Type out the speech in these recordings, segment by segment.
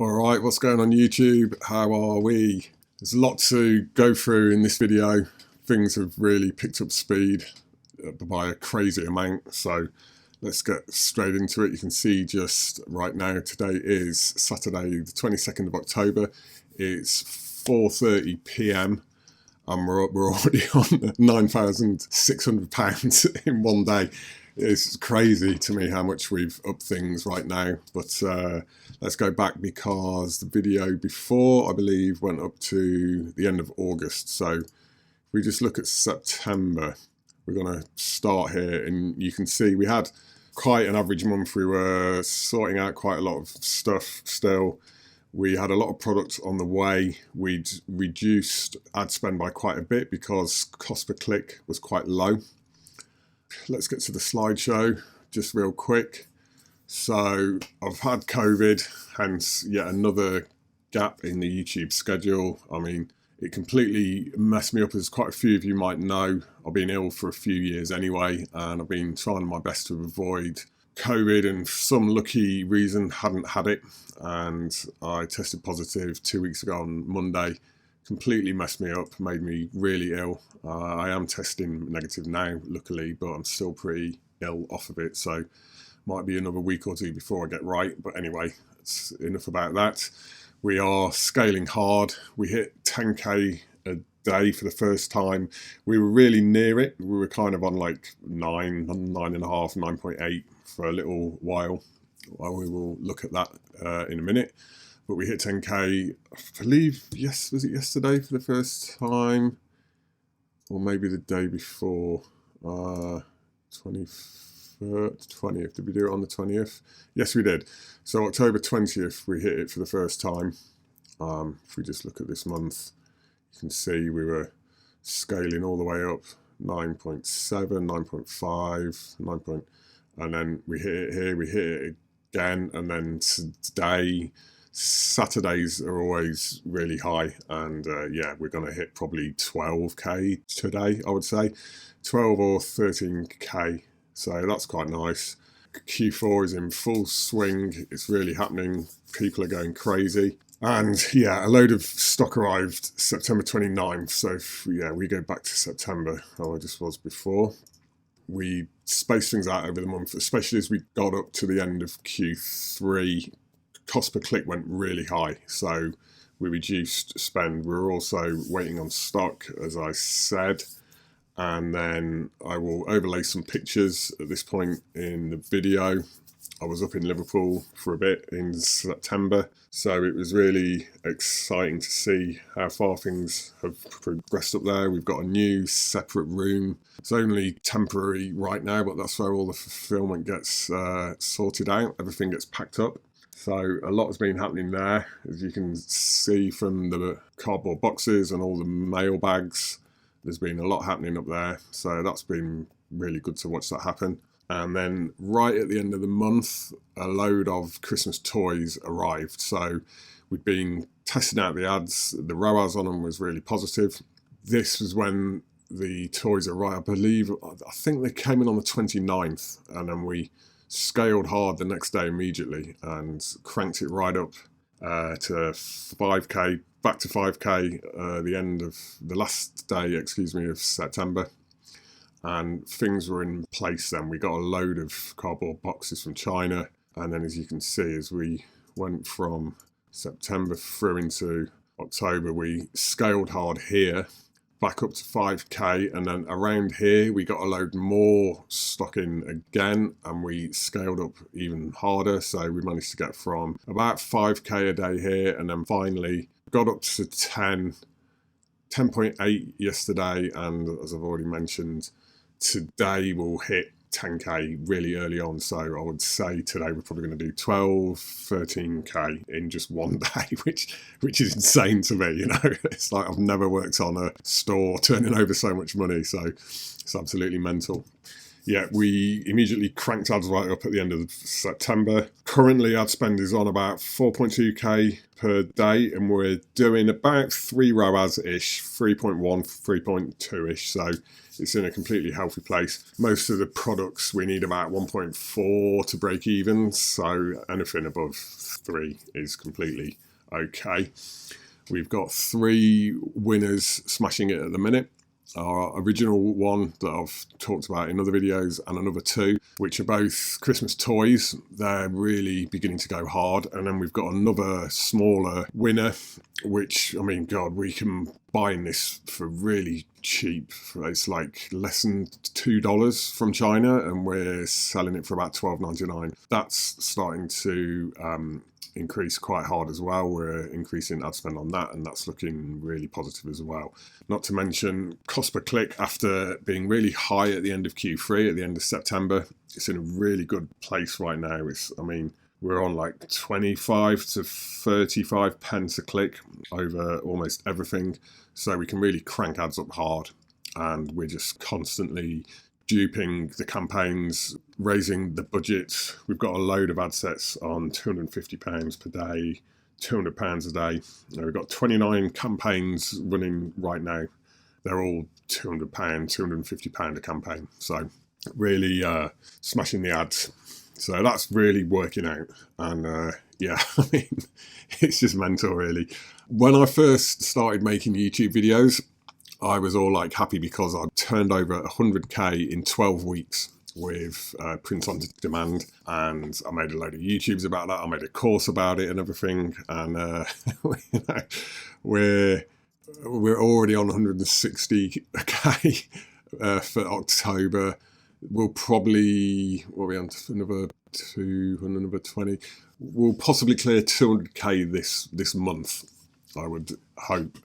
All right, what's going on YouTube? How are we? There's a lot to go through in this video. Things have really picked up speed by a crazy amount, so let's get straight into it. You can see just right now, today is Saturday the 22nd of October. It's 4:30 p.m. and we're already on £9,600 in one day. It's crazy to me how much we've upped things right now, but let's go back because the video before, I believe, went up to the end of August. So if we just look at September, we're going to start here, and you can see we had quite an average month. We were sorting out quite a lot of stuff still. We had a lot of products on the way. We'd reduced ad spend by quite a bit because cost per click was quite low. Let's get to the slideshow just real quick. So I've had COVID, hence yet another gap in the YouTube schedule. I mean, it completely messed me up, as quite a few of you might know. I've been ill for a few years anyway, and I've been trying my best to avoid COVID, and for some lucky reason hadn't had it, and I tested positive 2 weeks ago on Monday. Completely messed me up, made me really ill. I am testing negative now, luckily, but I'm still pretty ill off of it, so might be another week or two before I get right. But anyway, it's enough about that. We are scaling hard. We hit 10k a day for the first time. We were really near it. We were kind of on like 9.5, 9.8 for a little while. Well, we will look at that in a minute. But we hit 10k, I believe, yes, was it yesterday for the first time? Or maybe the day before, 20th, did we do it on the 20th? Yes, we did. So October 20th, we hit it for the first time. If we just look at this month, you can see we were scaling all the way up, 9.7, 9.5, 9. And then we hit it here, we hit it again, and then today, Saturdays are always really high, and yeah, we're going to hit probably 12k today, I would say 12 or 13k, so that's quite nice. Q4 is in full swing. It's really happening. People are going crazy, and yeah, a load of stock arrived September 29th. So yeah, we go back to September, how I just was before. We spaced things out over the month, especially as we got up to the end of Q3. Cost per click went really high, so we reduced spend. We were also waiting on stock, as I said, and then I will overlay some pictures at this point in the video. I was up in Liverpool for a bit in September, so it was really exciting to see how far things have progressed up there. We've got a new separate room. It's only temporary right now, but that's where all the fulfillment gets sorted out. Everything gets packed up. So a lot has been happening there, as you can see from the cardboard boxes and all the mail bags. There's been a lot happening up there, so that's been really good to watch that happen. And then right at the end of the month, a load of Christmas toys arrived. So we'd been testing out the ads. The ROAS on them was really positive. This was when the toys arrived, I think they came in on the 29th, and then we scaled hard the next day immediately and cranked it right up to 5k, back to 5k the end of the last day, of September, and things were in place then. We got a load of cardboard boxes from China, and then as you can see, as we went from September through into October, we scaled hard here, back up to 5k, and then around here we got a load more stock in again, and we scaled up even harder. So we managed to get from about 5k a day here, and then finally got up to 10.8 yesterday, and as I've already mentioned, today we'll hit 10k really early on. So I would say today we're probably going to do 12, 13k in just one day, which is insane to me. You know, it's like I've never worked on a store turning over so much money, so it's absolutely mental. yeah, we immediately cranked ads right up at the end of September. Currently, ad spend is on about 4.2k per day, and we're doing about 3 ROAS-ish, 3.1, 3.2-ish, so it's in a completely healthy place. Most of the products we need about 1.4 to break even, so anything above 3 is completely okay. We've got 3 winners smashing it at the minute. Our original one that I've talked about in other videos, and another 2, which are both Christmas toys. They're really beginning to go hard. And then we've got another smaller winner, which, I mean, God, we can buy this for really cheap. It's like less than $2 from China, and we're selling it for about $12.99. That's starting to increase quite hard as well. We're increasing ad spend on that, and that's looking really positive as well. Not to mention cost per click, after being really high at the end of Q3, at the end of September, it's in a really good place right now. I mean, we're on like 25 to 35 pence a click over almost everything. So we can really crank ads up hard, and we're just constantly duping the campaigns, raising the budget. We've got a load of ad sets on £250 per day, £200 a day. We've got 29 campaigns running right now. They're all £200, £250 a campaign. So really smashing the ads. So that's really working out. And yeah, I mean, it's just mental really. When I first started making YouTube videos, I was all like happy because I turned over 100k in 12 weeks with print on demand, and I made a load of YouTubes about that. I made a course about it and everything, and you know, we're already on 160k for October. We'll probably, what are we on, another 20. We'll possibly clear 200k this month, I would hope.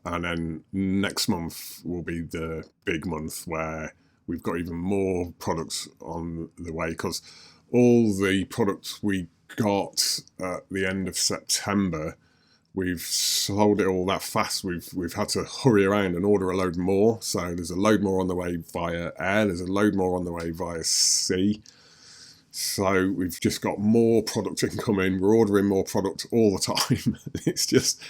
And then next month will be the big month where we've got even more products on the way, because all the products we got at the end of September, we've sold it all that fast. We've had to hurry around and order a load more. So there's a load more on the way via air. There's a load more on the way via sea. So we've just got more product incoming. We're ordering more product all the time. It's just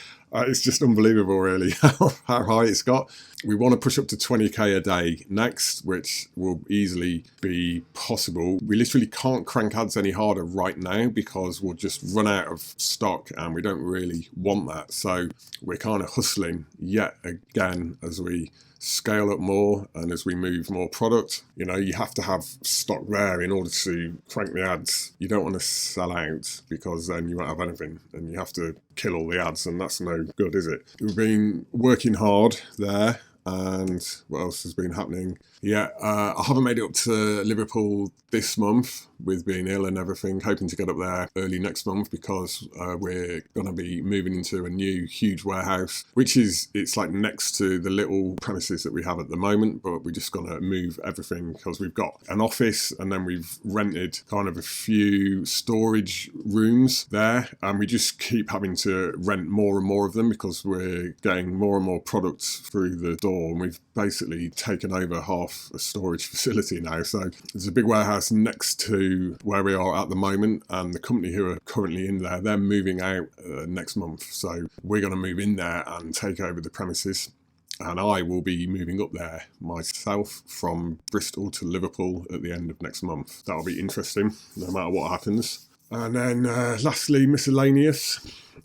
unbelievable, really, how high it's got. We want to push up to 20k a day next, which will easily be possible. We literally can't crank ads any harder right now because we'll just run out of stock, and we don't really want that. So we're kind of hustling yet again as we scale up more and as we move more product. You know, you have to have stock there in order to crank the ads. You don't want to sell out, because then you won't have anything, and you have to kill all the ads, and that's no good, is it? We've been working hard there. And what else has been happening? Yeah, I haven't made it up to Liverpool this month with being ill and everything. Hoping to get up there early next month, because we're going to be moving into a new huge warehouse, it's like next to the little premises that we have at the moment, but we're just going to move everything because we've got an office, and then we've rented kind of a few storage rooms there, and we just keep having to rent more and more of them because we're getting more and more products through the door. And we've basically taken over half a storage facility now. So there's a big warehouse next to where we are at the moment, and the company who are currently in there, they're moving out next month. So we're going to move in there and take over the premises. And I will be moving up there myself from Bristol to Liverpool at the end of next month. That'll be interesting, no matter what happens. And then lastly, Miscellaneous.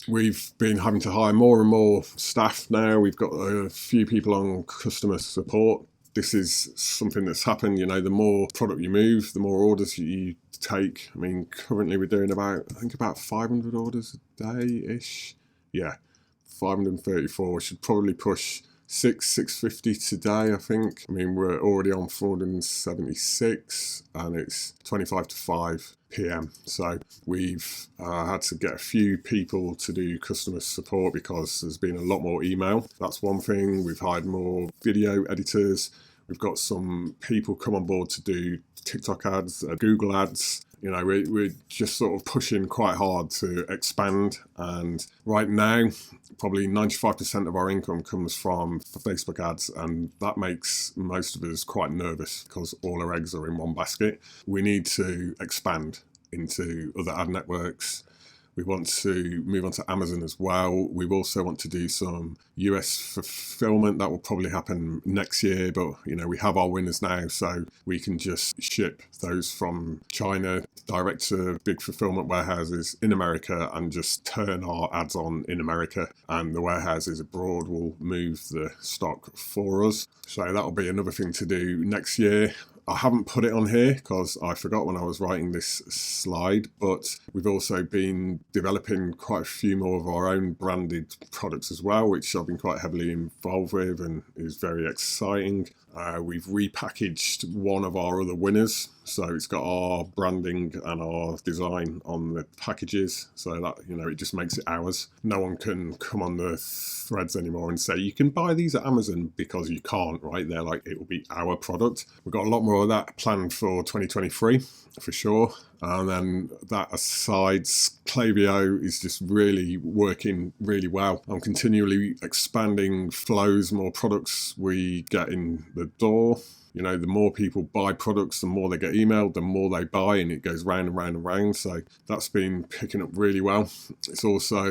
We've been having to hire more and more staff now. We've got a few people on customer support. This is something that's happened. You know, the more product you move, the more orders you take. I mean, currently we're doing about 500 orders a day-ish. Yeah, 534. Should probably push 650 today, I think. I mean, we're already on 476, and it's 25 to 5 p.m. So we've had to get a few people to do customer support because there's been a lot more email. That's one thing. We've hired more video editors. We've got some people come on board to do TikTok ads, Google ads. You know, we're just sort of pushing quite hard to expand, and right now probably 95% of our income comes from Facebook ads, and that makes most of us quite nervous because all our eggs are in one basket. We need to expand into other ad networks. We want to move on to Amazon as well. We also want to do some US fulfillment. That will probably happen next year, but you know, we have our winners now, so we can just ship those from China direct to big fulfillment warehouses in America and just turn our ads on in America, and the warehouses abroad will move the stock for us. So that'll be another thing to do next year. I haven't put it on here because I forgot when I was writing this slide, but we've also been developing quite a few more of our own branded products as well, which I've been quite heavily involved with and is very exciting. We've repackaged one of our other winners, so it's got our branding and our design on the packages, so that, you know, it just makes it ours. No one can come on the threads anymore and say you can buy these at Amazon, because you can't, right? They're like, it will be our product. We've got a lot more of that planned for 2023 for sure. And then that aside, Klaviyo is just really working really well. I'm continually expanding flows, more products we get in the door. You know, the more people buy products, the more they get emailed, the more they buy, and it goes round and round and round. So that's been picking up really well. It's also,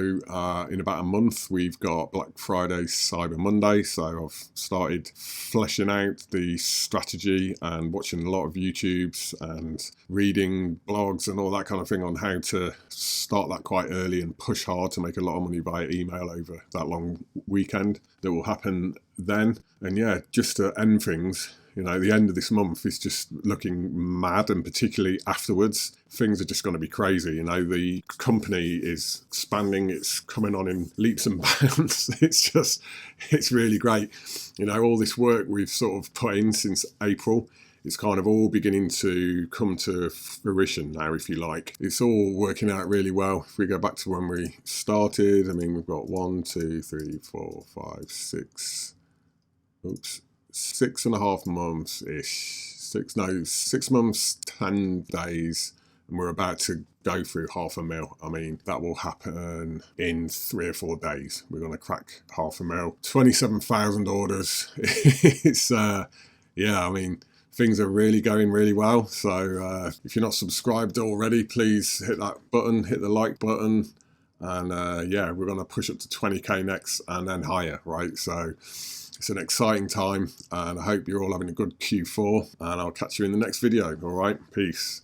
in about a month, we've got Black Friday, Cyber Monday. So I've started fleshing out the strategy and watching a lot of YouTubes and reading blogs and all that kind of thing on how to start that quite early and push hard to make a lot of money via email over that long weekend that will happen then. And yeah, just to end things, you know, the end of this month is just looking mad, and particularly afterwards, things are just going to be crazy. You know, the company is expanding, it's coming on in leaps and bounds. It's really great. You know, all this work we've sort of put in since April, it's kind of all beginning to come to fruition now, if you like. It's all working out really well. If we go back to when we started, I mean, we've got 6.5 months ish. 6 months, 10 days, and we're about to go through 500,000. I mean, that will happen in 3 or 4 days. We're going to crack 500,000. 27,000 orders. It's, yeah, I mean, things are really going really well. So if you're not subscribed already, please hit that button, hit the like button. And yeah, we're going to push up to 20k next and then higher, right? So it's an exciting time, and I hope you're all having a good Q4, and I'll catch you in the next video. All right, peace.